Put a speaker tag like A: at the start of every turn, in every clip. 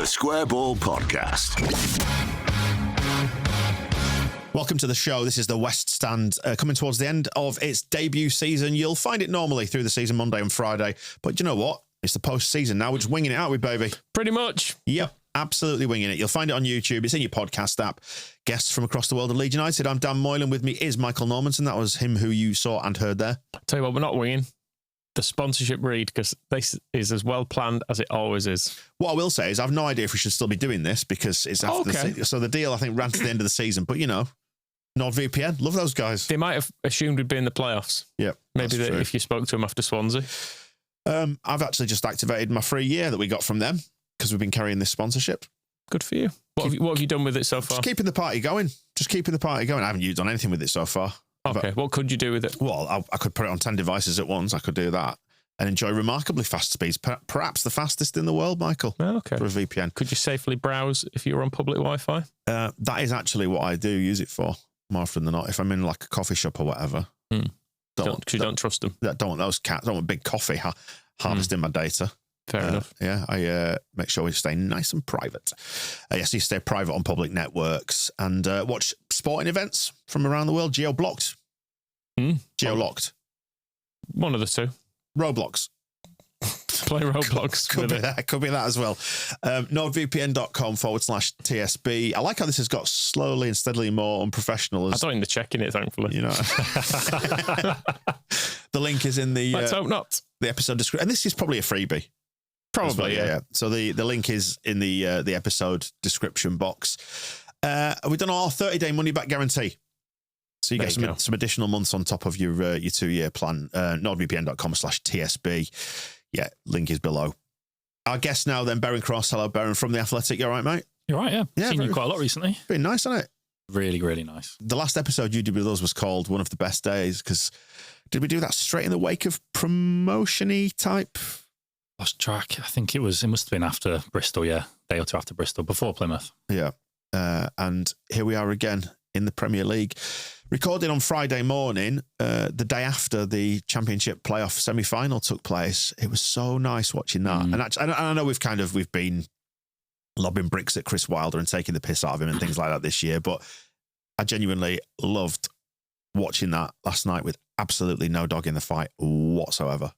A: The Square Ball Podcast.
B: Welcome to the show. This is the West Stand coming towards the end of its debut season. You'll find it normally through the season Monday and Friday. But you know what? It's the post-season now. We're just winging it, aren't we, baby?
C: Pretty much.
B: Yep, absolutely winging it. You'll find it on YouTube. It's in your podcast app. Guests from across the world of Leeds United. I'm Dan Moylan. With me is Michael Normanson. That was him who you saw and heard there.
C: Tell you what, we're not winging the sponsorship read because this is as well planned as it always is.
B: What I will say is I've no idea if we should still be doing this because it's after the season. So the deal, I think, ran to the end of the season. But, you know, NordVPN, love those guys.
C: They might have assumed we'd be in the playoffs.
B: Yeah,
C: maybe if you spoke to them after Swansea.
B: I've actually just activated my free year that we got from them because we've been carrying this sponsorship.
C: Good for you. What have you done with it so far?
B: Just keeping the party going. I haven't done anything with it so far.
C: Okay, what could you do with it?
B: Well, I could put it on 10 devices at once. I could do that and enjoy remarkably fast speeds. Perhaps the fastest in the world, Michael.
C: Okay.
B: For a VPN.
C: Could you safely browse if you were on public Wi-Fi?
B: That is actually what I do use it for more often than not. If I'm in like a coffee shop or whatever.
C: Don't trust them.
B: Don't want those cats. Don't want big coffee harvesting my data.
C: Fair enough.
B: Yeah, I make sure we stay nice and private. Yes, you stay private on public networks and watch sporting events from around the world. Geo-blocked. Geo-locked.
C: One of the two.
B: Roblox.
C: Play Roblox.
B: Could be that as well. NordVPN.com/TSB. I like how this has got slowly and steadily more unprofessional.
C: I don't even checking it, thankfully.
B: You know, the link is in the.
C: Let's hope not.
B: The episode description, and this is probably a freebie.
C: Probably,
B: yeah. So the link is in the episode description box. We've done our 30-day money-back guarantee. So you get some additional months on top of your 2-year plan. NordVPN.com/TSB. Yeah, link is below. Our guest now then, Beren Cross. Hello, Beren from The Athletic. You all right, mate?
D: You're right, yeah. Seen you quite a lot recently.
B: Been nice, hasn't it?
D: Really, really nice.
B: The last episode you did with us was called One of the Best Days because did we do that straight in the wake of promotion-y type?
D: Lost track. I think it must have been after Bristol, yeah. Day or two after Bristol, before Plymouth.
B: Yeah. And here we are again in the Premier League. Recorded on Friday morning, the day after the Championship playoff semi-final took place. It was so nice watching that. And I know we've been lobbing bricks at Chris Wilder and taking the piss out of him and things like that this year, but I genuinely loved watching that last night with absolutely no dog in the fight whatsoever.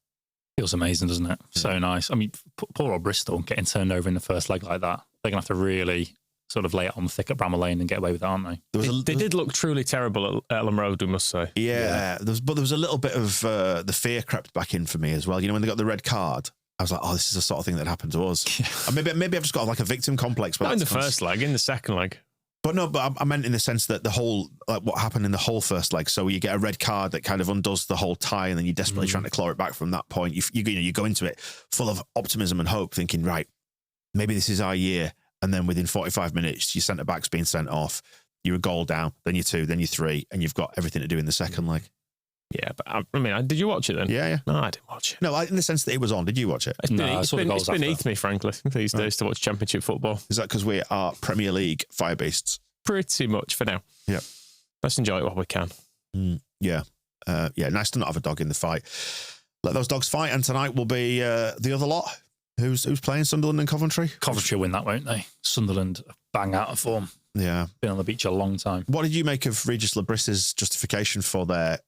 D: Feels amazing, doesn't it? So nice. I mean, poor old Bristol getting turned over in the first leg like that. They're going to have to really sort of lay it on thick at Bramall Lane and get away with it, aren't they?
C: They did look truly terrible at Ellen Road, we must say.
B: Yeah. But there was a little bit of the fear crept back in for me as well. You know, when they got the red card, I was like, oh, this is the sort of thing that happened to us. And maybe I've just got like a victim complex.
C: Not in the first leg, in the second leg.
B: But no, but I meant in the sense that the whole, like what happened in the whole first leg. So you get a red card that kind of undoes the whole tie, and then you're desperately trying to claw it back from that point. You go into it full of optimism and hope, thinking, right, maybe this is our year. And then within 45 minutes, your centre back's being sent off. You're a goal down, then you're 2, then you're 3, and you've got everything to do in the second leg.
C: Yeah, but I mean, did you watch it then?
B: Yeah.
C: No, I didn't watch it.
B: No, in the sense that it was on. Did you watch it?
C: It's beneath me, frankly, these days to watch Championship football.
B: Is that because we are Premier League fire beasts?
C: Pretty much for now.
B: Yeah.
C: Let's enjoy it while we can.
B: Yeah. Nice to not have a dog in the fight. Let those dogs fight, and tonight will be the other lot. Who's playing, Sunderland and Coventry?
D: Coventry will win that, won't they? Sunderland bang out of form.
B: Yeah.
D: Been on the beach a long time.
B: What did you make of Regis Labrisse's justification for their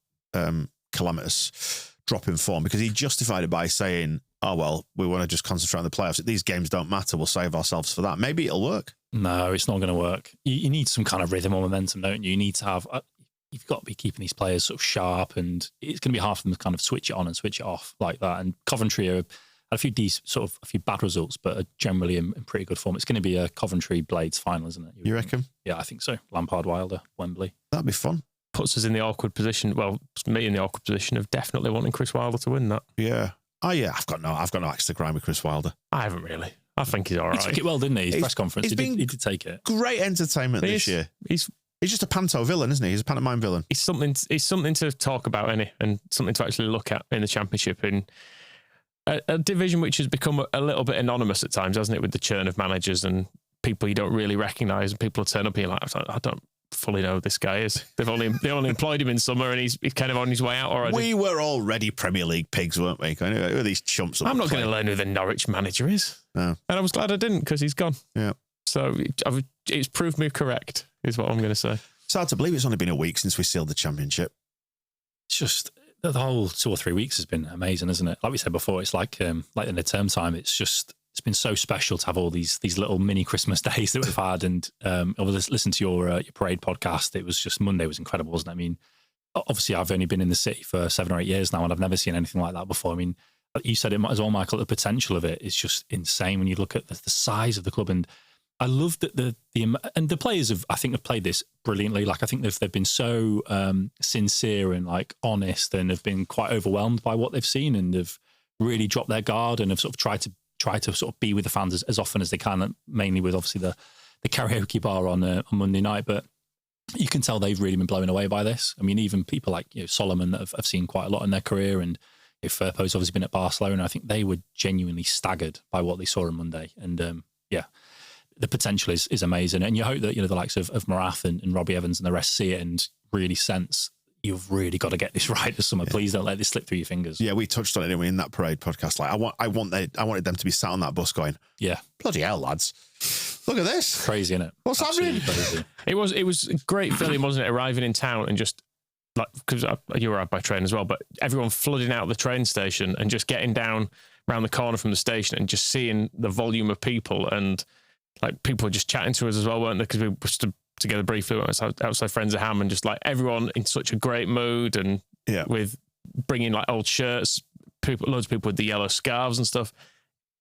B: calamitous drop in form? Because he justified it by saying, oh, well, we want to just concentrate on the playoffs. These games don't matter. We'll save ourselves for that. Maybe it'll work.
D: No, it's not going to work. You need some kind of rhythm or momentum, don't you? You need to have... You've got to be keeping these players sort of sharp, and it's going to be hard for them to kind of switch it on and switch it off like that. And Coventry are... a few bad results, but are generally in pretty good form. It's going to be a Coventry Blades final, isn't it?
B: You reckon?
D: Yeah, I think so. Lampard, Wilder, Wembley.
B: That'd be fun.
C: Puts us in the awkward position. Well, me in the awkward position of definitely wanting Chris Wilder to win that.
B: Yeah. Oh yeah. I've got no axe to grind with Chris Wilder.
C: I haven't really. I think he's all right.
D: He took it well, didn't he? His press conference. He did take it.
B: Great entertainment this year. He's just a panto villain, isn't he? He's a pantomime villain.
C: He's something to talk about, isn't he? And something to actually look at in the Championship. In a division which has become a little bit anonymous at times, hasn't it, with the churn of managers and people you don't really recognise, and people turn up and you're like, I don't fully know who this guy is. They only employed him in summer, and he's kind of on his way out already.
B: We were already Premier League pigs, weren't we? Who are these chumps?
C: I'm not going to learn who the Norwich manager is.
B: No.
C: And I was glad I didn't because he's gone.
B: Yeah.
C: So it's proved me correct, is what I'm going to say.
B: It's hard to believe it's only been a week since we sealed the championship.
D: It's just the whole 2 or 3 weeks has been amazing, isn't it? Like we said before, it's like in the term time, it's been so special to have all these little mini Christmas days that we've had. And I was listening to your parade podcast. It was just Monday was incredible, wasn't it? I mean, obviously I've only been in the city for 7 or 8 years now, and I've never seen anything like that before. I mean, you said it as well, Michael. The potential of it is just insane when you look at the size of the club. And I love that the players have played this brilliantly. Like, I think they've been so sincere and like honest, and have been quite overwhelmed by what they've seen, and have really dropped their guard, and have sort of tried to sort of be with the fans as often as they can. Mainly with obviously the karaoke bar on Monday night, but you can tell they've really been blown away by this. I mean, even people like Solomon that have seen quite a lot in their career, and Firpo's obviously been at Barcelona. I think they were genuinely staggered by what they saw on Monday, and the potential is amazing. And you hope that the likes of Morath and Robbie Evans and the rest see it and really sense you've really got to get this right this summer. Yeah. Please don't let this slip through your fingers. Yeah,
B: we touched on it, didn't we, in that parade podcast. Like, I wanted them to be sat on that bus going, yeah, bloody hell, lads, look at this,
D: crazy, isn't it?
B: What's happening?
D: Crazy.
C: It was a great feeling, wasn't it? Arriving in town and just like, because you arrived by train as well, but everyone flooding out of the train station and just getting down around the corner from the station and just seeing the volume of people, and like people were just chatting to us as well, weren't they? Because we stood together briefly outside Friends of Ham, and just like everyone in such a great mood, and with bringing like old shirts, loads of people with the yellow scarves and stuff.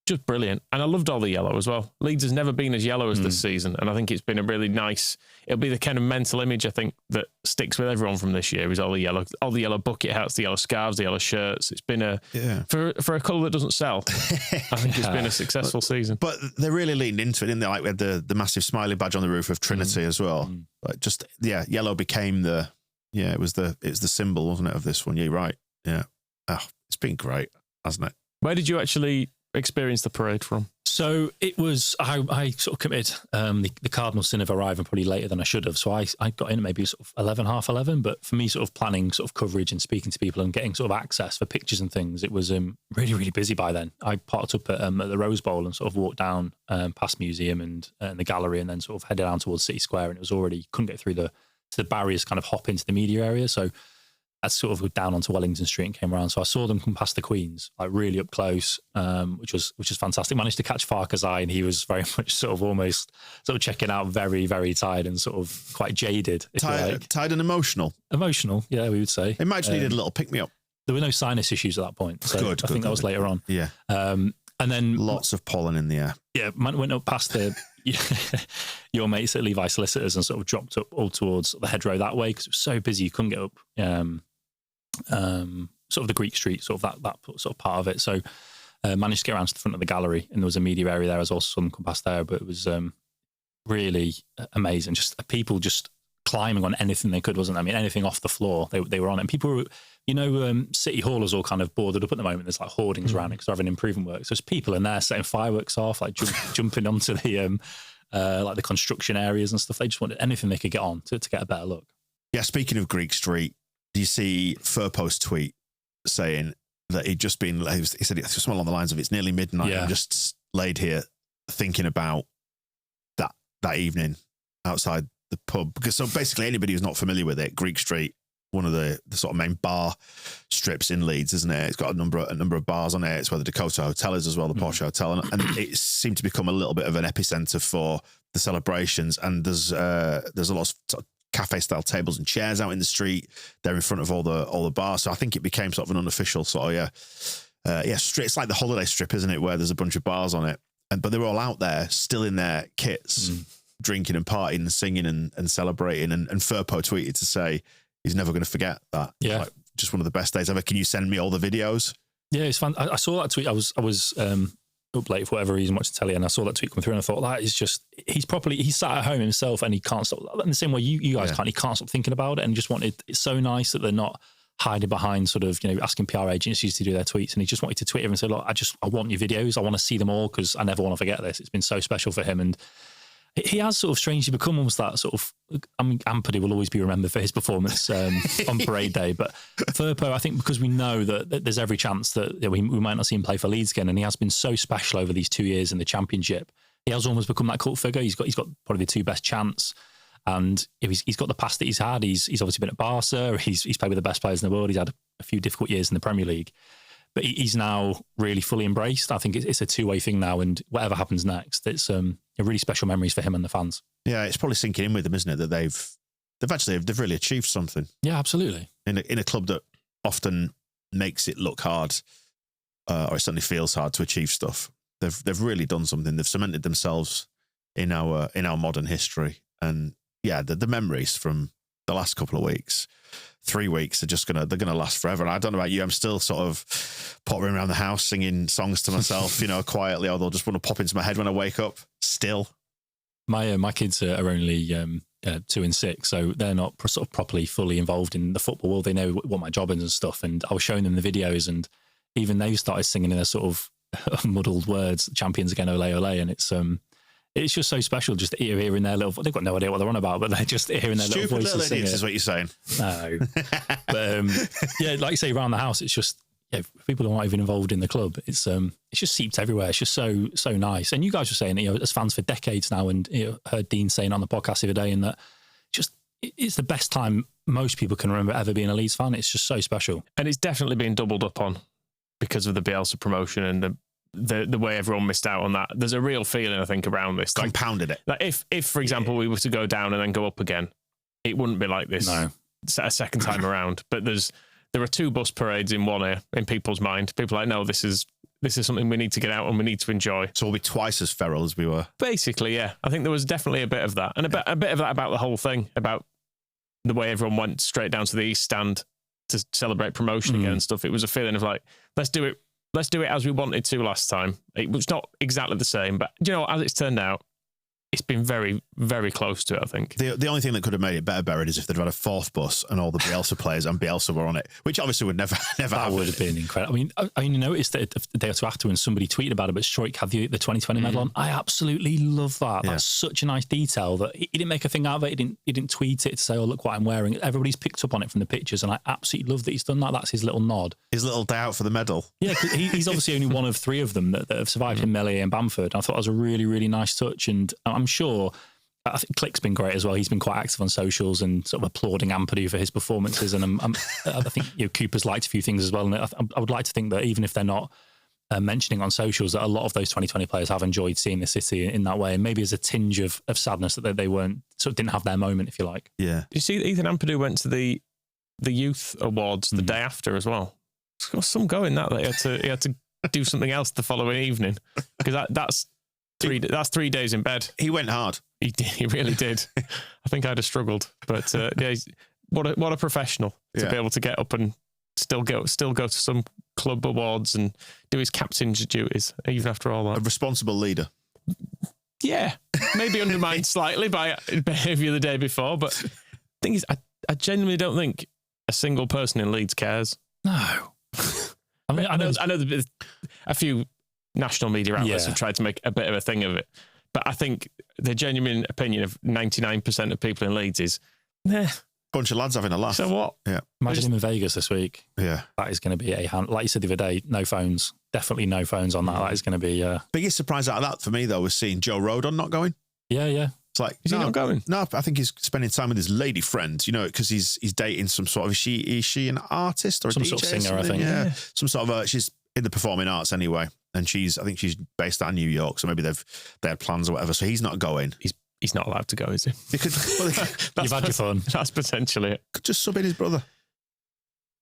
C: Just brilliant. And I loved all the yellow as well. Leeds has never been as yellow as this season, and I think it's been a really nice, it'll be the kind of mental image I think that sticks with everyone from this year, is all the yellow bucket hats, the yellow scarves, the yellow shirts. It's been for a colour that doesn't sell, I think it's been a successful season.
B: But they really leaned into it, didn't they? Like, we had the massive smiley badge on the roof of Trinity as well. Like, just yellow became it was the symbol, wasn't it, of this one? You're right. Yeah. Oh, it's been great, hasn't it?
C: Where did you actually experience the parade from?
D: So it was, I sort of committed the cardinal sin of arriving probably later than I should have. So I got in at maybe sort of half 11. But for me, sort of planning sort of coverage and speaking to people and getting sort of access for pictures and things, it was really, really busy by then. I parked up at the Rose Bowl and sort of walked down past Museum and the gallery, and then sort of headed down towards City Square, and it was already, couldn't get through the barriers, kind of hop into the media area. So I sort of went down onto Wellington Street and came around. So I saw them come past the Queens, like really up close, which was fantastic. Managed to catch Farker's eye, and he was very much sort of almost sort of checking out, very, very tired and sort of quite jaded.
B: Tired and emotional.
D: Emotional, yeah, we would say.
B: It might just needed a little pick-me-up.
D: There were no sinus issues at that point. So
B: good,
D: I think that was later on.
B: Yeah.
D: And then
B: lots of pollen in the air.
D: Yeah, went up past your mates at Levi Solicitors and sort of dropped up all towards the hedgerow that way, because it was so busy you couldn't get up sort of the Greek Street, sort of that sort of part of it. So managed to get around to the front of the gallery, and there was a media area there as well, so some come past there. But it was really amazing. Just people just climbing on anything they could, wasn't it? I mean, anything off the floor, they were on it. And people were, City Hall is all kind of boarded up at the moment. There's like hoardings around it because they're having improvement work. So there's people in there setting fireworks off, like jumping onto the like the construction areas and stuff. They just wanted anything they could get on to get a better look.
B: Yeah, speaking of Greek Street, do you see Firpo's tweet saying that he'd just been, he said something along the lines of, it's nearly midnight, I'm just laid here thinking about that evening outside the pub. Because so basically anybody who's not familiar with it, Greek Street, one of the sort of main bar strips in Leeds, isn't it? It's got a number of bars on it. It's where the Dakota Hotel is as well, the Porsche Hotel. And it seemed to become a little bit of an epicenter for the celebrations. And there's a lot of cafe-style tables and chairs out in the street. They're in front of all the bars. So I think it became sort of an unofficial sort of, strip. It's like the holiday strip, isn't it, where there's a bunch of bars on it. But they were all out there, still in their kits, drinking and partying and singing and celebrating. And Firpo tweeted to say he's never going to forget that.
D: Yeah.
B: Like, just one of the best days ever. Can you send me all the videos?
D: Yeah, it's fun. I saw that tweet. I was up late for whatever reason, watching telly, and I saw that tweet come through, and I thought, that is just, he's sat at home himself, and he can't stop, in the same way you guys can't, he can't stop thinking about it, and just wanted, it's so nice that they're not hiding behind sort of, asking PR agencies to do their tweets, and he just wanted to tweet and say, look, I want your videos, I want to see them all, because I never want to forget this. It's been so special for him, and He has sort of strangely become almost that sort of. I mean, Ampadu will always be remembered for his performance on parade day, but Firpo, I think, because we know that there's every chance that we might not see him play for Leeds again, and he has been so special over these 2 years in the Championship. He has almost become that cult figure. He's got probably the 2 best chance, and he's got the past that he's had. He's obviously been at Barca. He's played with the best players in the world. He's had a few difficult years in the Premier League. But he's now really fully embraced. I think it's a two-way thing now, and whatever happens next, it's really special memories for him and the fans.
B: Yeah, it's probably sinking in with them, isn't it? That they've really achieved something.
D: Yeah, absolutely.
B: In a club that often makes it look hard, or it certainly feels hard to achieve stuff. They've really done something. They've cemented themselves in our modern history, and yeah, the memories from the last couple of weeks. 3 weeks they're gonna last forever. And I don't know about you, I'm still sort of pottering around the house singing songs to myself, quietly, or they'll just want to pop into my head when I wake up. Still,
D: my kids are only 2 and 6, so they're not sort of properly fully involved in the football world. They know what my job is and stuff, and I was showing them the videos, and even they started singing in their sort of muddled words, "Champions again, ole ole," and it's just so special just hearing their little. They've got no idea what they're on about, but they're just hearing their
B: stupid
D: little voices
B: little idiots
D: sing it.
B: Is what you're saying.
D: No, but yeah, like you say, around the house, it's just people who aren't even involved in the club. It's just seeped everywhere. It's just so nice. And you guys were saying, as fans for decades now, and heard Dean saying on the podcast the other day, and that it's the best time most people can remember ever being a Leeds fan. It's just so special, and
C: it's definitely been doubled up on because of the Bielsa promotion and the way everyone missed out on that. There's a real feeling, I think, around this.
B: Compounded it.
C: Like if for example, we were to go down and then go up again, it wouldn't be like this a second time around. But there are 2 bus parades in one year in people's mind. People are like, no, this is something we need to get out and we need to enjoy.
B: So we'll be twice as feral as we were.
C: Basically, yeah. I think there was definitely a bit of that. And a bit of that about the whole thing, about the way everyone went straight down to the East Stand to celebrate promotion again and stuff. It was a feeling of like, let's do it as we wanted to last time. It was not exactly the same, but as it's turned out, it's been very, very close to it, I think.
B: The only thing that could have made it better, Beren, is if they'd had a 4th bus and all the Bielsa players and Bielsa were on it, which obviously would never happen.
D: That would have been incredible. I mean, I only noticed that the day or two after when somebody tweeted about it, but Stroik had the 2020 medal on. I absolutely love that. Yeah. That's such a nice detail that he didn't make a thing out of it. He didn't tweet it to say, oh, look what I'm wearing. Everybody's picked up on it from the pictures, and I absolutely love that he's done that. That's his little nod.
B: His little day out for the medal.
D: Yeah, he's obviously only one of 3 of them that have survived in Melee and Bamford. I thought that was a really, really nice touch, and I'm sure... I think Click's been great as well. He's been quite active on socials and sort of applauding Ampadu for his performances. And I think Cooper's liked a few things as well. And I would like to think that even if they're not mentioning on socials, that a lot of those 2020 players have enjoyed seeing the city in that way. And maybe there's a tinge of sadness that they weren't, sort of didn't have their moment, if you like.
B: Yeah.
C: You see, Ethan Ampadu went to the Youth Awards the day after as well. It's got some going that he had to do something else the following evening, because that's 3 days in bed.
B: He went hard.
C: He really did. I think I'd have struggled, but what a professional to be able to get up and still go to some club awards and do his captain's duties even after all that.
B: A responsible leader.
C: Yeah, maybe undermined slightly by behaviour the day before, but the thing is, I genuinely don't think a single person in Leeds cares.
D: No,
C: I mean, I know there's a few national media outlets have tried to make a bit of a thing of it. But I think the genuine opinion of 99% of people in Leeds is,
B: bunch of lads having a laugh.
C: So what?
B: Yeah.
D: Imagine him in Vegas this week.
B: Yeah.
D: That is going to be like you said the other day, no phones. Definitely no phones on that. That is going to be...
B: Biggest surprise out of that for me, though, was seeing Joe Rodon not going.
D: Yeah.
B: It's like,
C: is he not going?
B: No, I think he's spending time with his lady friend, because he's dating some sort of... Is she an artist or a
D: some
B: DJ
D: sort of singer, I think.
B: Yeah. Some sort of... she's in the performing arts anyway. And I think she's based out of New York, so maybe they had plans or whatever. So he's not going.
C: He's not allowed to go, is he?
D: You've had your fun.
C: That's potentially it.
B: Could just sub in his brother.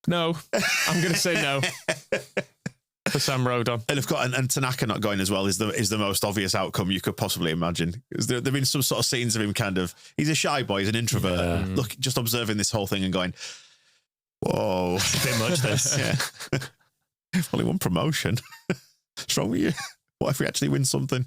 C: No, I'm going to say no for Sam Rodon.
B: And and Tanaka not going as well is the most obvious outcome you could possibly imagine. There've been some sort of scenes of him he's a shy boy, he's an introvert. Yeah. Look, just observing this whole thing and going, whoa,
D: a bit much this.
B: Yeah. Only one promotion. What's wrong with you? What if we actually win something?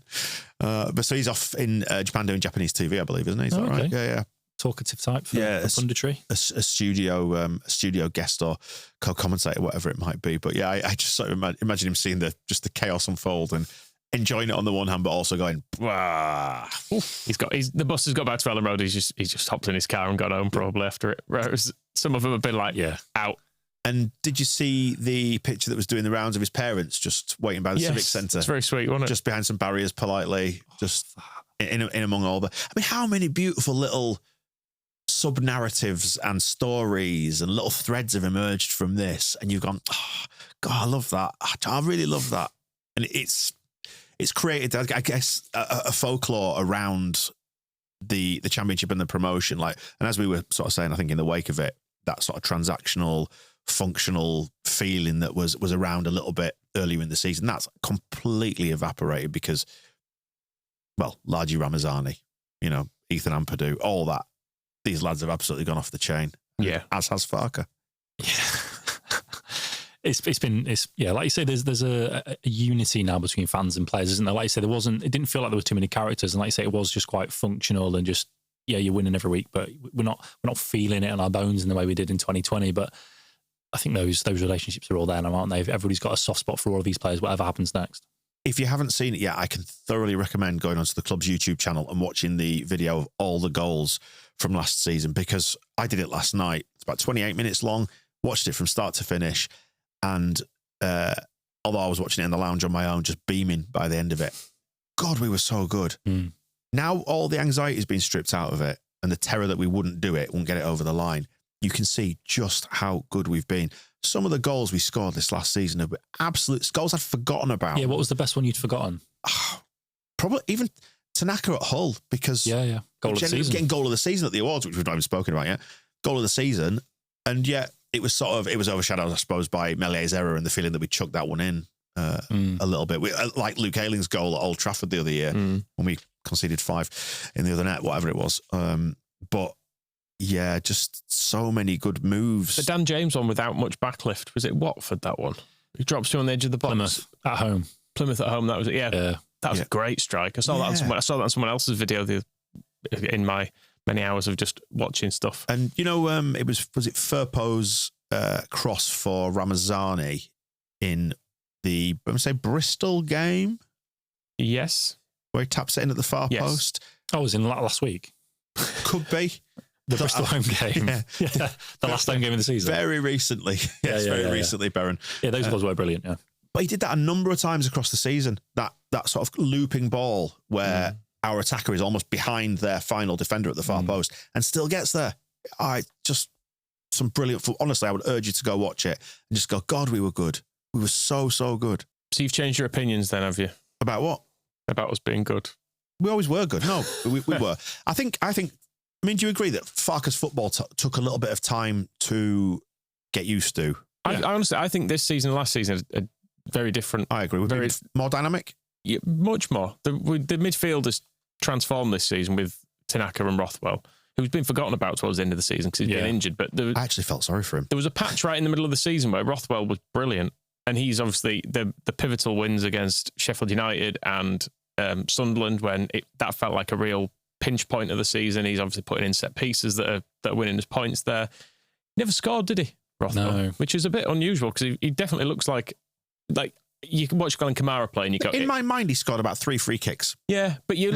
B: But so he's off in Japan doing Japanese TV, I believe, isn't he? Is that right? Yeah.
D: Talkative type for punditry.
B: A studio guest or co-commentator, whatever it might be. But yeah, I just sort of imagine him seeing the chaos unfold and enjoying it on the one hand, but also going, "Wah."
C: The bus has got back to Ellen Road. He's just hopped in his car and got home probably after it. Whereas some of them have been like, out.
B: And did you see the picture that was doing the rounds of his parents just waiting by the Civic Centre?
C: It's very sweet, wasn't it?
B: Just behind some barriers, politely, just in among all the. I mean, how many beautiful little sub-narratives and stories and little threads have emerged from this, and you've gone, oh, God, I love that. I really love that. And it's created, I guess, a folklore around the championship and the promotion. Like, and as we were sort of saying, I think in the wake of it, that sort of transactional, functional feeling that was around a little bit earlier in the season, that's completely evaporated because, well, Largi Ramazani, Ethan Ampadu, all that. These lads have absolutely gone off the chain.
C: Yeah.
B: As has Farke.
D: Yeah. It's like you say, there's a unity now between fans and players, isn't there? Like you say, it didn't feel like there was too many characters, and like you say, it was just quite functional and just, you're winning every week, but we're not feeling it in our bones in the way we did in 2020. But I think those relationships are all there now, aren't they? Everybody's got a soft spot for all of these players, whatever happens next.
B: If you haven't seen it yet, I can thoroughly recommend going onto the club's YouTube channel and watching the video of all the goals from last season, because I did it last night. It's about 28 minutes long, watched it from start to finish. And although I was watching it in the lounge on my own, just beaming by the end of it. God, we were so good.
D: Mm.
B: Now all the anxiety has been stripped out of it and the terror that we wouldn't get it over the line. You can see just how good we've been. Some of the goals we scored this last season have been absolute goals I'd forgotten about.
D: Yeah, what was the best one you'd forgotten?
B: Probably even Tanaka at Hull, because
D: goal of the season.
B: Getting goal of the season at the awards, which we've not even spoken about yet. Goal of the season, and yet it was overshadowed, I suppose, by Mellier's error and the feeling that we chucked that one in a little bit. Like Luke Ayling's goal at Old Trafford the other year when we conceded 5 in the other net, whatever it was. But yeah, just so many good moves.
C: The Dan James one without much backlift, was it Watford, that one? He drops you on the edge of the box. Plymouth at home, that was it. Yeah. That was a great strike. I saw that on someone else's video in my many hours of just watching stuff. And
B: it was it Firpo's cross for Ramazani in the Bristol game?
C: Yes.
B: Where he taps it in at the far post.
D: Oh, it was in last week.
B: Could be.
D: The Bristol home game. Yeah. The last home game of the season.
B: Very recently. Very recently, Beren.
D: Yeah, those ones were brilliant, yeah.
B: But he did that a number of times across the season. That sort of looping ball where our attacker is almost behind their final defender at the far post and still gets there. Just some brilliant football. Honestly, I would urge you to go watch it and just go, God, we were good. We were so, so good.
C: So you've changed your opinions then, have you?
B: About what?
C: About us being good.
B: We always were good. No, we were. I mean, do you agree that Farke's football took a little bit of time to get used to?
C: I honestly, I think this season and last season are very different.
B: I agree. We're more dynamic?
C: Yeah, much more. The midfield has transformed this season with Tanaka and Rothwell, who's been forgotten about towards the end of the season because he's been injured. But I
B: actually felt sorry for him.
C: There was a patch right in the middle of the season where Rothwell was brilliant, and he's obviously the pivotal wins against Sheffield United and Sunderland when that felt like a real pinch point of the season. He's obviously putting in set pieces that are winning his points there. Never scored, did he, Rothwell? No. Which is a bit unusual because he definitely looks like you can watch Glenn Kamara play and you go...
B: In my mind, he scored about 3 free kicks.
C: Yeah, but you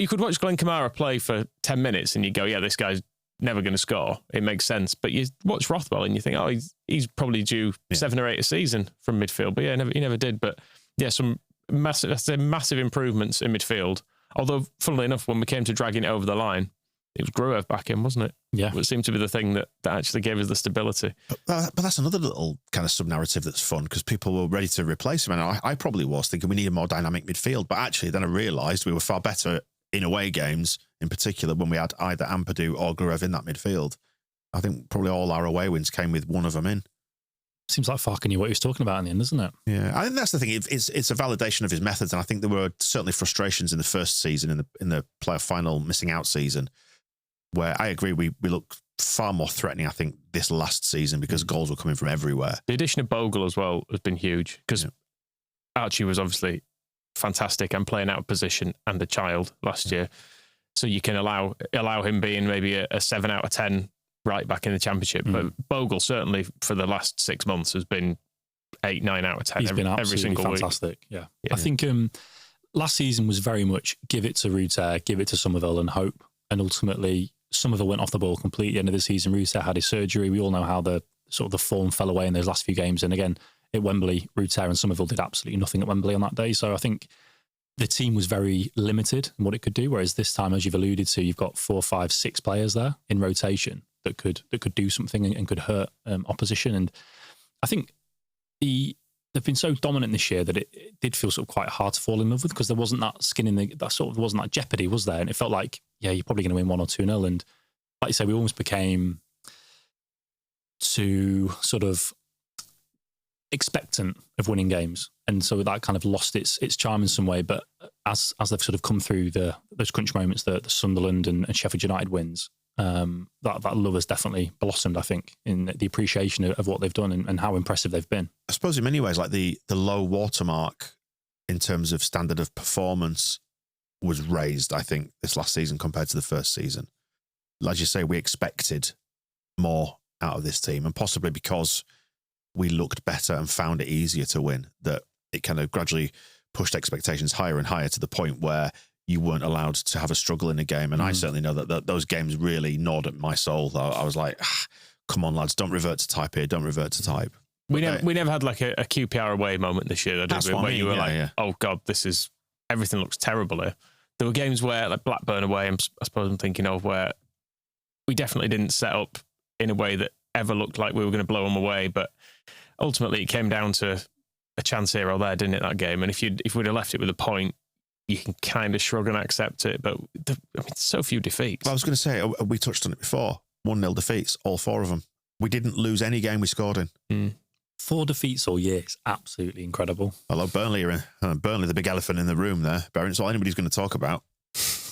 C: could watch Glenn Kamara play for 10 minutes and you go, yeah, this guy's never going to score. It makes sense. But you watch Rothwell and you think, oh, he's probably due 7 or 8 a season from midfield. But yeah, he never did. But yeah, some massive improvements in midfield. Although, funnily enough, when we came to dragging it over the line, it was Gruev back in, wasn't it?
D: Yeah.
C: It seemed to be the thing that actually gave us the stability.
B: But that's another little kind of sub-narrative that's fun because people were ready to replace him. And I probably was thinking we need a more dynamic midfield. But actually, then I realised we were far better in away games, in particular, when we had either Ampadu or Gruev in that midfield. I think probably all our away wins came with one of them in.
D: Seems like Farke knew what he was talking about in the end, doesn't it?
B: Yeah, I think that's the thing. It's a validation of his methods, and I think there were certainly frustrations in the first season, in the playoff final missing out season, where I agree we look far more threatening, I think, this last season because goals were coming from everywhere.
C: The addition of Bogle as well has been huge because Archie was obviously fantastic and playing out of position and a child last year. So you can allow him being maybe a 7 out of 10 right back in the Championship. But Bogle certainly for the last 6 months has been 8, 9 out of 10
D: He's been
C: every single
D: fantastic.
C: week.
D: Yeah. I think last season was very much give it to Rutter, give it to Somerville and hope. And ultimately, Somerville went off the ball completely at the end of the season. Rutter had his surgery. We all know how the form fell away in those last few games. And again, at Wembley, Rutter and Somerville did absolutely nothing at Wembley on that day. So I think the team was very limited in what it could do. Whereas this time, as you've alluded to, you've got 4, 5, 6 players there in rotation that could do something and could hurt opposition. And I think they've been so dominant this year that it did feel sort of quite hard to fall in love with, because there wasn't that skin in wasn't that jeopardy, was there? And it felt like, yeah, you're probably going to win 1 or 2-0. And like you say, we almost became too sort of expectant of winning games, and so that kind of lost its charm in some way. But as they've sort of come through those crunch moments, the Sunderland and Sheffield United wins, that love has definitely blossomed, I think, in the appreciation of what they've done and how impressive they've been.
B: I suppose in many ways, like the low watermark in terms of standard of performance was raised, I think, this last season compared to the first season. As you say, we expected more out of this team, and possibly because we looked better and found it easier to win, that it kind of gradually pushed expectations higher and higher to the point where you weren't allowed to have a struggle in a game. And I certainly know that those games really gnawed at my soul. I was like, come on, lads, don't revert to type here. Don't revert to type.
C: We never had like a QPR away moment this year, did we? Where you were oh God, everything looks terrible here. There were games where, like Blackburn away, I suppose I'm thinking of, where we definitely didn't set up in a way that ever looked like we were going to blow them away. But ultimately it came down to a chance here or there, didn't it, that game? And if we'd have left it with a point, you can kind of shrug and accept it. But so few defeats.
B: Well, I was going to say, we touched on it before, 1-0 defeats, all 4 of them. We didn't lose any game we scored in.
D: 4 defeats all year is absolutely incredible.
B: Although Burnley, the big elephant in the room there, Beren, it's all anybody's going to talk about.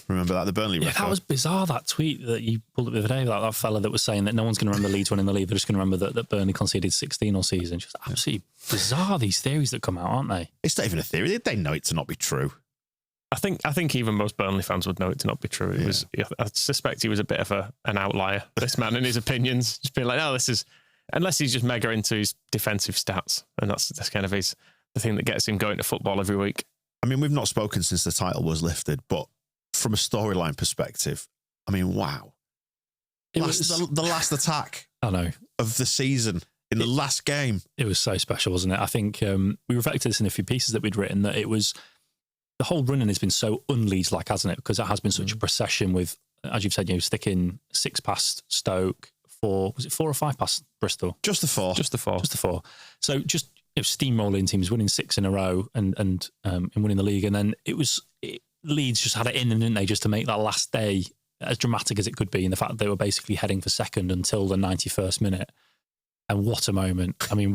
B: Remember that, the Burnley record?
D: That was bizarre, that tweet that you pulled up the other day, that fella that was saying that no one's going to remember Leeds winning the league, they're just going to remember that Burnley conceded 16 all season. Just absolutely bizarre, these theories that come out, aren't they?
B: It's not even a theory. They know it to not be true.
C: I think even most Burnley fans would know it to not be true. I suspect he was a bit of an outlier, this man, in his opinions. Just being like, no, this is... Unless he's just mega into his defensive stats. And that's kind of the thing that gets him going to football every week.
B: I mean, we've not spoken since the title was lifted, but from a storyline perspective, I mean, wow. The last attack of the season in the last game.
D: It was so special, wasn't it? I think we reflected this in a few pieces that we'd written, that it was... The whole running has been so un-Leeds-like, hasn't it? Because it has been such a procession with, as you've said, sticking 6 past Stoke, 4, was it 4 or 5 past Bristol?
B: Just the 4.
D: Just the 4. So just steamrolling teams, winning 6 in a row and winning the league. And then Leeds just had it in, didn't they, just to make that last day as dramatic as it could be, in the fact that they were basically heading for second until the 91st minute. And what a moment. I mean,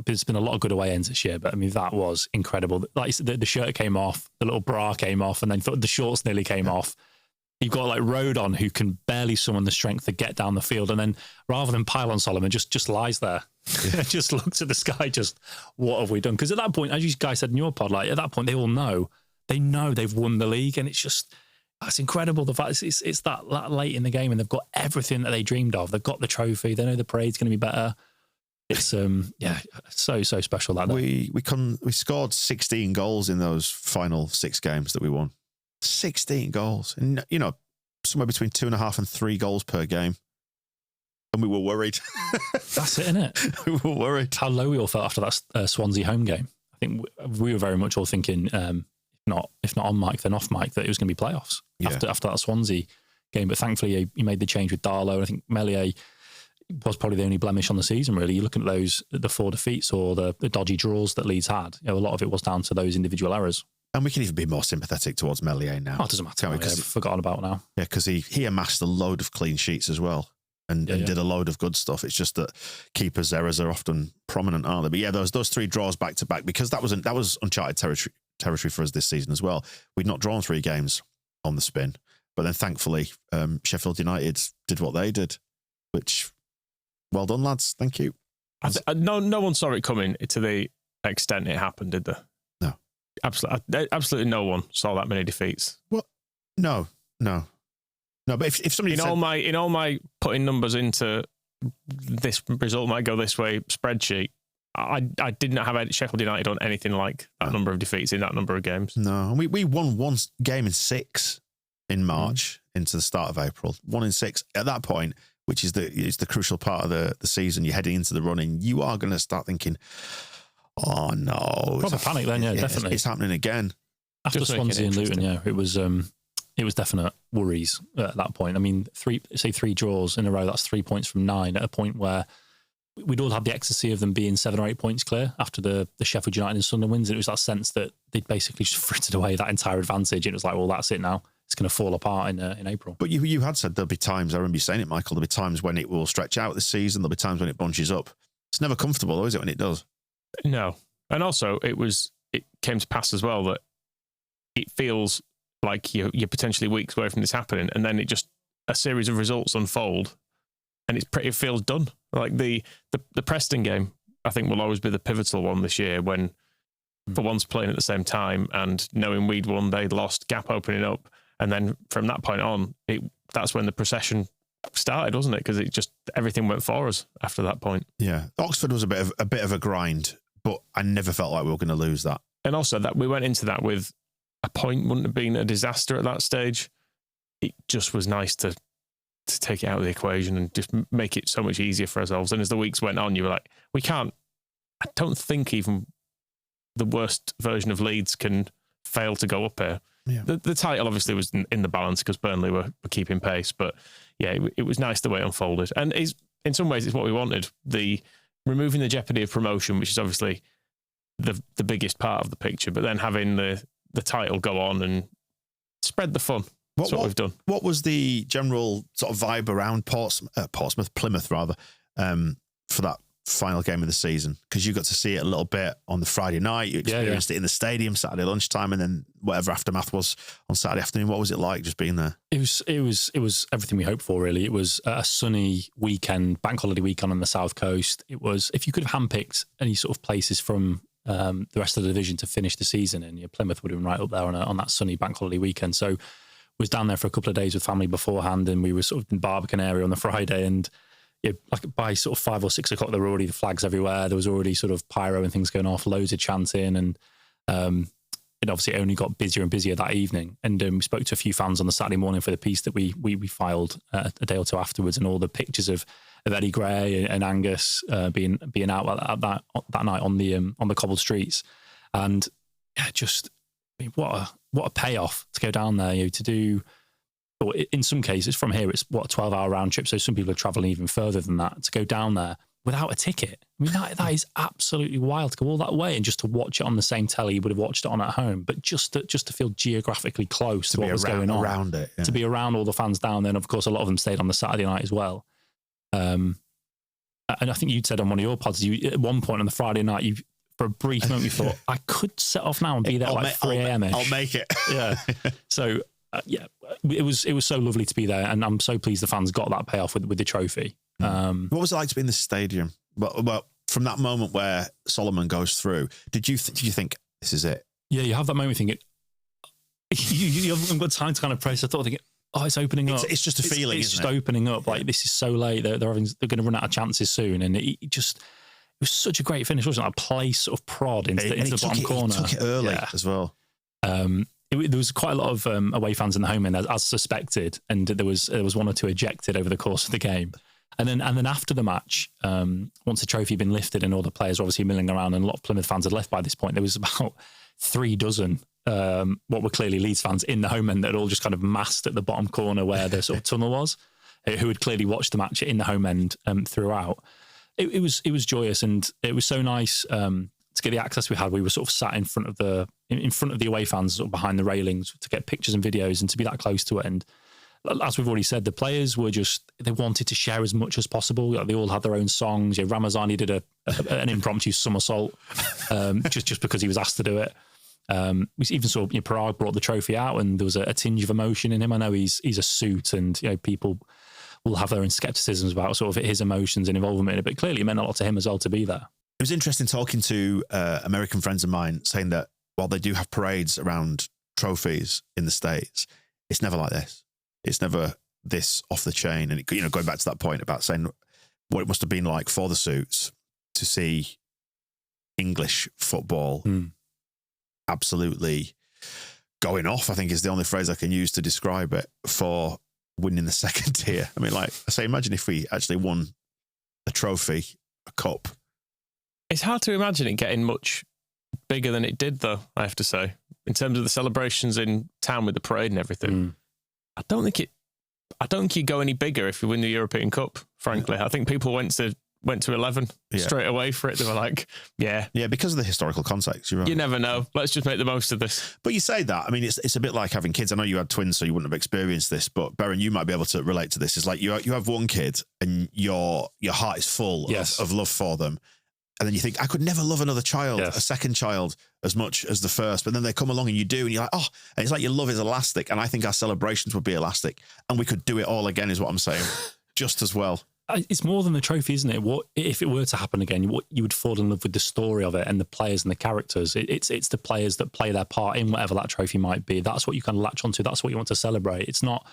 D: there's been a lot of good away ends this year, but I mean, that was incredible. Like the shirt came off, the little bra came off, and then the shorts nearly came off. You've got like Rodon, who can barely summon the strength to get down the field, and then rather than pile on Solomon, just lies there, just looks at the sky, just, what have we done? Because at that point, as you guys said in your pod, like at that point, they know they've won the league, and that's incredible. The fact it's that late in the game, and they've got everything that they dreamed of. They've got the trophy. They know the parade's going to be better. It's so special. That
B: we scored 16 goals in those final 6 games that we won. 16 goals, and somewhere between 2.5 and 3 goals per game, and we were worried.
D: That's it, isn't it?
B: We were worried.
D: How low we all felt after that Swansea home game. I think we were very much all thinking, if not on mic, then off mic, that it was going to be playoffs after that Swansea game. But thankfully, he made the change with Darlow. I think Meslier was probably the only blemish on the season, really. You're looking at the 4 defeats or the dodgy draws that Leeds had. A lot of it was down to those individual errors.
B: And we can even be more sympathetic towards Meslier now.
D: Oh, it doesn't matter. I've forgotten about now.
B: Yeah, because he amassed a load of clean sheets as well, and did a load of good stuff. It's just that keepers' errors are often prominent, aren't they? But yeah, those 3 draws back to back, because that was uncharted territory for us this season as well. We'd not drawn 3 games on the spin, but then thankfully Sheffield United did what they did, which, well done, lads. Thank you.
C: No one saw it coming to the extent it happened, did they?
B: No.
C: Absolutely no one saw that many defeats.
B: What? No. But if somebody
C: in all my putting numbers into this result might go this way spreadsheet, I did not have Sheffield United on anything like that number of defeats in that number of games.
B: No, and we won one game in 6 in March into the start of April. 1 in 6 at that point, which is the crucial part of the season. You're heading into the running. You are going to start thinking, oh no,
D: proper panic then. Yeah, definitely,
B: it's happening again.
D: After Swansea and Luton, yeah, it was definite worries at that point. I mean, 3 draws in a row. That's 3 points from 9 at a point where we'd all had the ecstasy of them being 7 or 8 points clear after the Sheffield United and Sunderland wins. It was that sense that they'd basically just frittered away that entire advantage. And it was like, well, that's it now. It's going to fall apart in April.
B: But you had said there'll be times, I remember you saying it, Michael, there'll be times when it will stretch out this season. There'll be times when it bunches up. It's never comfortable, though, is it, when it does?
C: No. And also, it came to pass as well that it feels like you're potentially weeks away from this happening. And then a series of results unfold and it feels done. Like the Preston game, I think, will always be the pivotal one this year when for once playing at the same time and knowing we'd won, they'd lost, gap opening up. And then from that point on, that's when the procession started, wasn't it? Because everything went for us after that point.
B: Yeah. Oxford was a bit of a grind, but I never felt like we were going to lose that.
C: And also that we went into that with a point wouldn't have been a disaster at that stage. It just was nice to take it out of the equation and just make it so much easier for ourselves. And as the weeks went on, you were like, I don't think even the worst version of Leeds can fail to go up here.
B: Yeah.
C: The title obviously was in the balance because Burnley were keeping pace, but yeah, it was nice the way it unfolded. And in some ways, it's what we wanted. Removing the jeopardy of promotion, which is obviously the biggest part of the picture, but then having the title go on and spread the fun. That's what we've done. What
B: was the general sort of vibe around Plymouth rather, for that final game of the season? Because you got to see it a little bit on the Friday night. You experienced it in the stadium Saturday lunchtime, and then whatever aftermath was on Saturday afternoon. What was it like just being there?
D: It was everything we hoped for, really. It was a sunny weekend, bank holiday weekend on the South Coast. It was, if you could have handpicked any sort of places from the rest of the division to finish the season, and Plymouth would have been right up there on that sunny bank holiday weekend. So was down there for a couple of days with family beforehand, and we were sort of in Barbican area on the Friday, and like by sort of 5 or 6 o'clock, there were already the flags everywhere. There was already sort of pyro and things going off, loads of chanting, and it obviously only got busier and busier that evening. And we spoke to a few fans on the Saturday morning for the piece that we filed a day or two afterwards, and all the pictures of Eddie Gray and Angus being out that night on the cobbled streets, and just what a payoff to go down there, to do. Or in some cases, from here, it's a 12-hour round trip. So some people are travelling even further than that to go down there without a ticket. I mean, that is absolutely wild to go all that way and just to watch it on the same telly you would have watched it on at home. But just to feel geographically close to what was going on,
B: around it,
D: to be around all the fans down there. And of course, a lot of them stayed on the Saturday night as well. And I think you'd said on one of your pods, at one point on the Friday night, for a brief moment, you thought, I could set off now and be there at 3 a.m.
B: I'll make it.
D: Yeah. So. It was so lovely to be there, and I'm so pleased the fans got that payoff with the trophy.
B: What was it like to be in the stadium? Well, from that moment where Solomon goes through, did you think this is it? Yeah, you have that moment thinking you haven't got time to kind of press. I thought thinking, it's opening up. It's just a feeling.
D: It's just opening up. Like this is so late. They're going to run out of chances soon, and it was such a great finish, wasn't it? A place sort of prod into the bottom corner.
B: He took it early as well.
D: There was quite a lot of away fans in the home end, as suspected, and there was 1 or 2 ejected over the course of the game. And then after the match, once the trophy had been lifted and all the players were obviously milling around, and a lot of Plymouth fans had left by this point, there was about 3 dozen what were clearly Leeds fans in the home end that had all just kind of massed at the bottom corner where the sort of tunnel was, who had clearly watched the match in the home end throughout. It was joyous, and it was so nice. To get the access we had, we were sort of sat in front of the away fans, sort of behind the railings, to get pictures and videos and to be that close to it. And as we've already said, the players were they wanted to share as much as possible. They all had their own songs. Ramazani did an impromptu somersault just because he was asked to do it. We even saw Parag brought the trophy out, and there was a tinge of emotion in him. I know he's a suit, and people will have their own skepticisms about sort of his emotions and involvement in it, but clearly it meant a lot to him as well to be there.
B: It was interesting talking to American friends of mine, saying that while they do have parades around trophies in the States, it's never like this. It's never this off the chain. And going back to that point about saying what it must have been like for the suits to see English football absolutely going off, I think is the only phrase I can use to describe it, for winning the second tier. I mean, like I say, imagine if we actually won a trophy, a cup.
C: It's hard to imagine it getting much bigger than it did, though, I have to say, in terms of the celebrations in town with the parade and everything. I don't think you go any bigger if you win the European Cup, frankly. I think people went to 11 straight away for it. They were like, yeah,
B: because of the historical context. You're right.
C: You never know. Let's just make the most of this.
B: But you say that, I mean, it's a bit like having kids. I know you had twins, so you wouldn't have experienced this, but Beren, you might be able to relate to this. It's like you have one kid and your heart is full of love for them. And then you think, I could never love another child, a second child, as much as the first. But then they come along and you do, and you're like, oh, and it's like your love is elastic. And I think our celebrations would be elastic. And we could do it all again, is what I'm saying, just as well.
D: It's more than the trophy, isn't it? What if it were to happen again? You would fall in love with the story of it and the players and the characters. It's the players that play their part in whatever that trophy might be. That's what you can latch onto. That's what you want to celebrate. It's not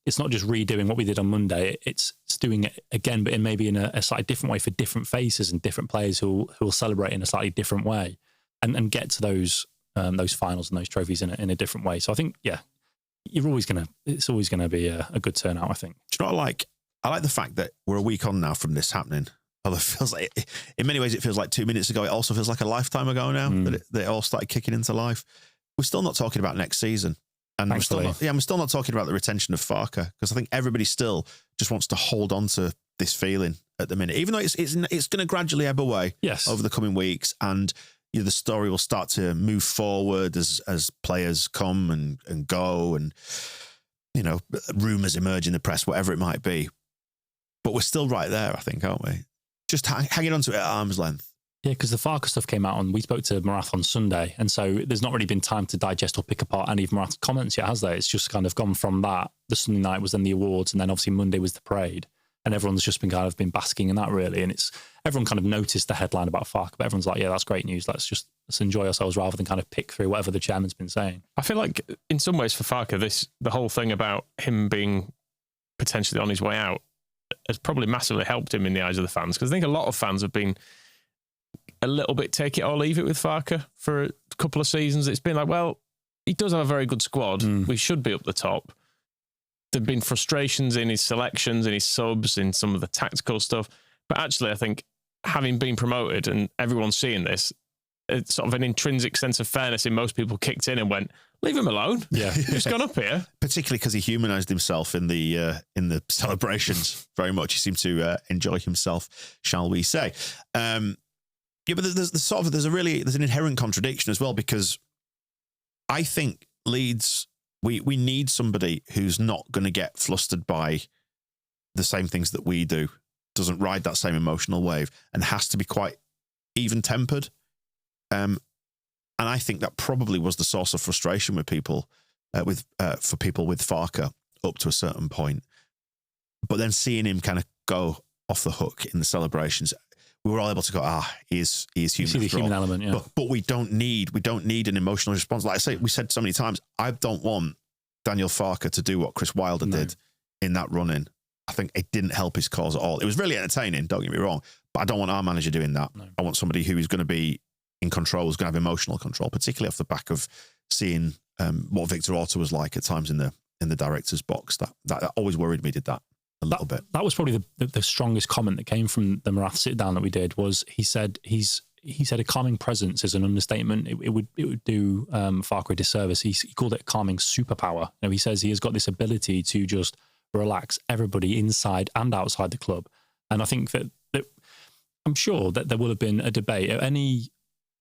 D: just redoing what we did on Monday. It's doing it again, but maybe in a slightly different way for different faces and different players who will celebrate in a slightly different way and get to those finals and those trophies in a different way. So I think, it's always gonna be a good turnout, I think.
B: Do you know what I like? I like the fact that we're a week on now from this happening. Although it feels like, in many ways, it feels like 2 minutes ago. It also feels like a lifetime ago now that it all started kicking into life. We're still not talking about next season. And we're still not talking about the retention of Farke, because I think everybody still just wants to hold on to this feeling at the minute, even though it's going to gradually ebb away over the coming weeks. And the story will start to move forward as players come and go and, rumours emerge in the press, whatever it might be. But we're still right there, I think, aren't we? Just hanging on to it at arm's length.
D: Yeah, because the Farke stuff came out we spoke to Marath on Sunday, and so there's not really been time to digest or pick apart any of Marath's comments yet, has there? It's just kind of gone from that. The Sunday night was then the awards, and then obviously Monday was the parade, and everyone's just been basking in that, really. And everyone kind of noticed the headline about Farke, but everyone's like, yeah, that's great news. Let's enjoy ourselves rather than kind of pick through whatever the chairman's been saying.
C: I feel like in some ways for Farke, the whole thing about him being potentially on his way out has probably massively helped him in the eyes of the fans, because I think a lot of fans have been a little bit take it or leave it with Farke for a couple of seasons. It's been like, well, he does have a very good squad. We should be up the top. There've been frustrations in his selections, in his subs, in some of the tactical stuff. But actually, I think having been promoted and everyone seeing this, it's sort of an intrinsic sense of fairness in most people kicked in and went, leave him alone. Yeah, he's gone up here.
B: Particularly because he humanised himself in the celebrations very much. He seemed to enjoy himself, shall we say? But there's an inherent contradiction as well, because I think Leeds, we need somebody who's not going to get flustered by the same things that we do, doesn't ride that same emotional wave, and has to be quite even-tempered. And I think that probably was the source of frustration with people, for people with Farke up to a certain point. But then seeing him kind of go off the hook in the celebrations, we were all able to go, he is human.
D: You see the human element, yeah.
B: But we don't need an emotional response. Like I say, we said so many times, I don't want Daniel Farke to do what Chris Wilder did in that run-in. I think it didn't help his cause at all. It was really entertaining, don't get me wrong, but I don't want our manager doing that. No. I want somebody who is going to be in control, who's going to have emotional control, particularly off the back of seeing what Victor Orta was like at times in the director's box. That always worried me, did that a little bit.
D: That was probably the strongest comment that came from the Marath sit down that we did, was he said a calming presence is an understatement. It would do Farke a disservice. He called it a calming superpower. He says he has got this ability to just relax everybody inside and outside the club. And I think that I'm sure that there will have been a debate. Any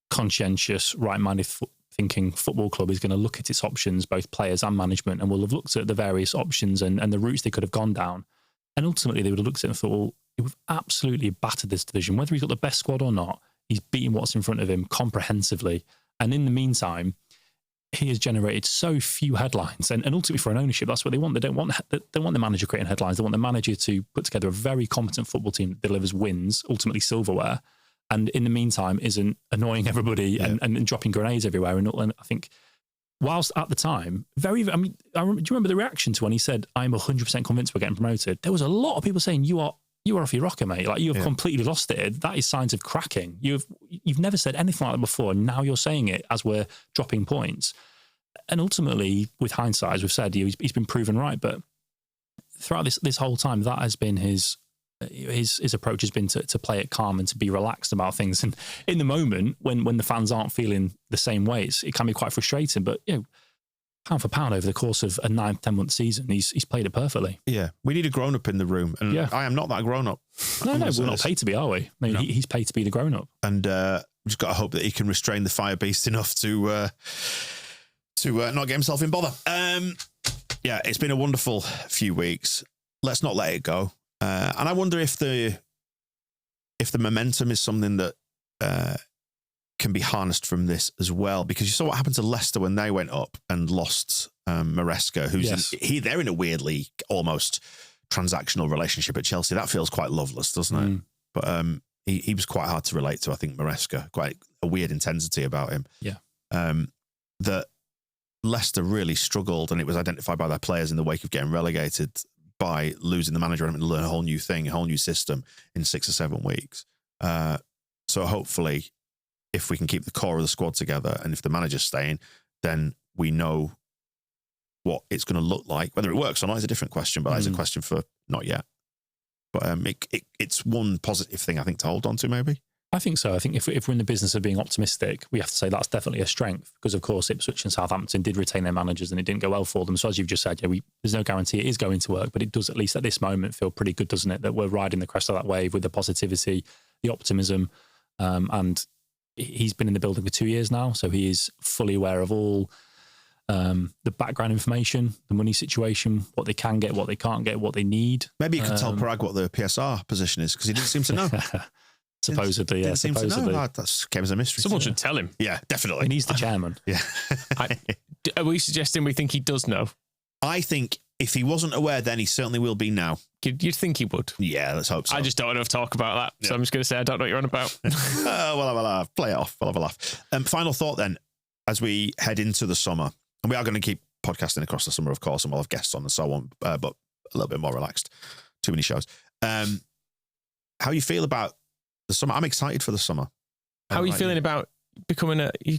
D: conscientious, right-minded thinking football club is going to look at its options, both players and management, and will have looked at the various options and the routes they could have gone down. And ultimately, they would have looked at it and thought, well, we've absolutely battered this division. Whether he's got the best squad or not, he's beaten what's in front of him comprehensively. And in the meantime, he has generated so few headlines. And ultimately, for an ownership, that's what they want. They don't want the manager creating headlines. They want the manager to put together a very competent football team that delivers wins, ultimately silverware, and in the meantime isn't annoying everybody and dropping grenades everywhere. And I think, whilst at the time, do you remember the reaction to when he said, I'm 100% convinced we're getting promoted? There was a lot of people saying, you are you are off your rocker, mate. Like, you have completely lost it. That is signs of cracking. You've never said anything like that before, and now you're saying it as we're dropping points. And ultimately, with hindsight, as we've said, he's been proven right. But throughout this whole time, that has been his approach has been to play it calm and to be relaxed about things. And in the moment, when the fans aren't feeling the same ways, it can be quite frustrating. But pound for pound over the course of a 9-10 month season, he's played it perfectly.
B: Yeah, we need a grown up in the room, and I am not that grown up.
D: No, we're not paid to be, are we? I mean, he's paid to be the grown up,
B: and we've just got to hope that he can restrain the fire beast enough to not get himself in bother. Yeah, it's been a wonderful few weeks. Let's not let it go. And I wonder if the momentum is something that can be harnessed from this as well, because you saw what happened to Leicester when they went up and lost Maresca, who's they're in a weirdly almost transactional relationship at Chelsea. That feels quite loveless, doesn't it? But he was quite hard to relate to, I think, Maresca. Quite a weird intensity about him.
D: Yeah.
B: That Leicester really struggled, and it was identified by their players in the wake of getting relegated by losing the manager and having to learn a whole new thing, a whole new system in 6 or 7 weeks. So hopefully, if we can keep the core of the squad together, and if the manager's staying, then we know what it's going to look like. Whether it works or not is a different question, but that's a question for not yet. But it's one positive thing, I think, to hold on to, maybe.
D: I think so. I think if we're in the business of being optimistic, we have to say that's definitely a strength, because, of course, Ipswich and Southampton did retain their managers and it didn't go well for them. So as you've just said, there's no guarantee it is going to work, but it does, at least at this moment, feel pretty good, doesn't it, that we're riding the crest of that wave with the positivity, the optimism, and he's been in the building for 2 years now, so he is fully aware of all the background information, the money situation, what they can get, what they can't get, what they need.
B: Maybe you could tell Parag what the PSR position is, because he didn't seem to know.
D: Supposedly, yeah.
B: Seem
D: supposedly.
B: to know. That came as a mystery.
C: Someone should tell him.
B: Yeah, definitely.
D: And he's the chairman.
B: Yeah.
C: Are we suggesting we think he does know?
B: I think if he wasn't aware then, he certainly will be now.
C: You'd think he would.
B: Yeah, let's hope so.
C: I just don't want to talk about that. So I'm just going to say I don't know what you're on about.
B: We'll have a laugh. Play it off. We'll have a laugh. Final thought then, as we head into the summer, and we are going to keep podcasting across the summer, of course, and we'll have guests on and so on, but a little bit more relaxed. Too many shows. How you feel about the summer? I'm excited for the summer.
C: How are you feeling about becoming you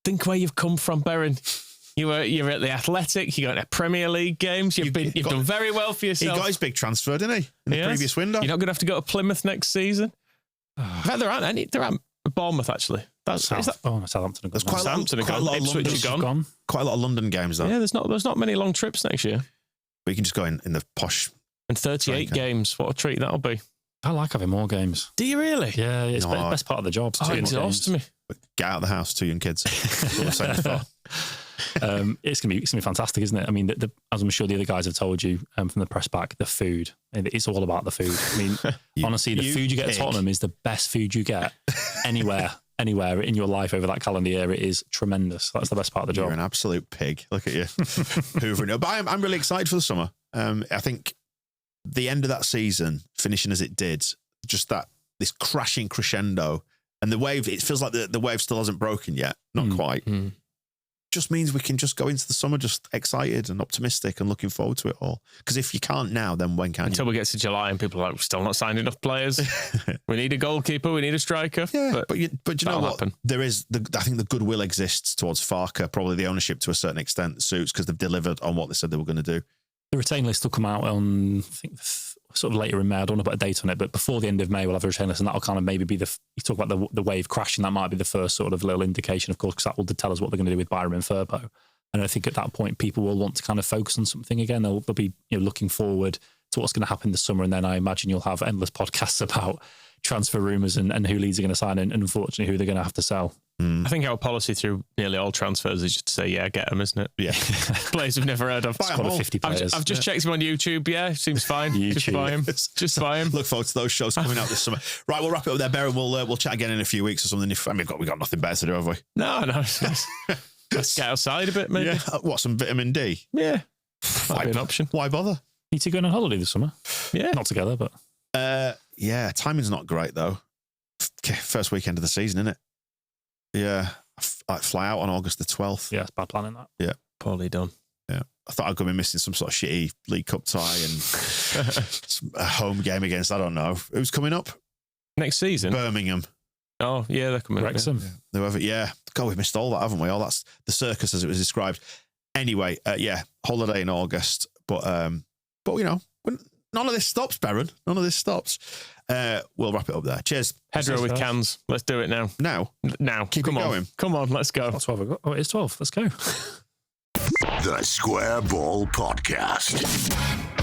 C: think where you've come from, Beren? You're at the Athletic. You got the Premier League games. You've done very well for yourself.
B: He got his big transfer, didn't he? In the previous window.
C: You're not going to have to go to Plymouth next season. In fact, there aren't any. There aren't Bournemouth actually.
D: Southampton.
B: There's quite a lot of
C: Ipswich are gone.
B: Quite a lot of London games though.
C: Yeah, there's not many long trips next year.
B: But you can just go in the posh.
C: And 38 games. What a treat that'll be.
D: I like having more games.
C: Do you really?
D: Yeah, it's the best part of the job.
C: It exhausts me.
B: Get out of the house, 2 young kids.
D: It's gonna be fantastic, isn't it? I mean, as I'm sure the other guys have told you from the press back, the food. It's all about the food. I mean, honestly, the food you get at Tottenham is the best food you get anywhere in your life over that calendar year. It is tremendous. That's the best part of the job.
B: You're an absolute pig. Look at you, hoovering it. But I'm really excited for the summer. I think the end of that season, finishing as it did, just this crashing crescendo, and the wave. It feels like the wave still hasn't broken yet. Not quite. Just means we can just go into the summer just excited and optimistic and looking forward to it all. Because if you can't now, then when can you?
C: Until we get to July and people are like, we're still not signed enough players. We need a goalkeeper. We need a striker.
B: Yeah, but you know what?
C: Happen.
B: There is, I think the goodwill exists towards Farker, probably the ownership to a certain extent suits, because they've delivered on what they said they were going to do.
D: The retain list will come out on, I think, sort of later in May. I don't know about a date on it, but before the end of May, we'll have a retain list, and that'll kind of maybe be you talk about the wave crashing, that might be the first sort of little indication, of course, because that will tell us what they're going to do with Byram and Firpo. And I think at that point, people will want to kind of focus on something again. They'll be looking forward to what's going to happen this summer, and then I imagine you'll have endless podcasts about transfer rumours and who Leeds are going to sign and unfortunately who they're going to have to sell.
C: I think our policy through nearly all transfers is just to say, yeah, get them, isn't it?
B: Yeah.
C: Players we've never heard of.
D: Squad of 50 players.
C: I've just checked him on YouTube. Yeah, seems fine. Just buy him. Just buy him.
B: Look forward to those shows coming out this summer. Right, we'll wrap it up there, Beren. We'll chat again in a few weeks or something. We got nothing better to do, have we?
C: No. Let's get outside a bit, maybe.
B: Yeah. What, some vitamin D?
C: Yeah. Might be an option.
B: Why bother?
D: Need to go on holiday this summer.
C: Yeah.
D: Not together, but...
B: yeah, timing's not great, though. First weekend of the season, isn't it? Yeah. I fly out on August the 12th.
D: Yeah, it's bad planning, that.
B: Yeah.
C: Poorly done.
B: Yeah. I thought I was going to be missing some sort of shitty League Cup tie and a home game against, I don't know. Who's coming up?
C: Next season?
B: Birmingham.
C: Oh, yeah, they're coming up.
D: Wrexham.
B: Whoever, God, we've missed all that, haven't we? All that's the circus as it was described. Anyway, holiday in August. But you know, none of this stops, Beren. None of this stops. We'll wrap it up there. Cheers.
C: Hedgerow with cans. Let's do it now. Now.
B: Keep
C: Come
B: it
C: on.
B: going.
C: Come on, let's go.
D: That's 12 o'clock. Oh, it's 12. Let's go.
A: The Square Ball Podcast.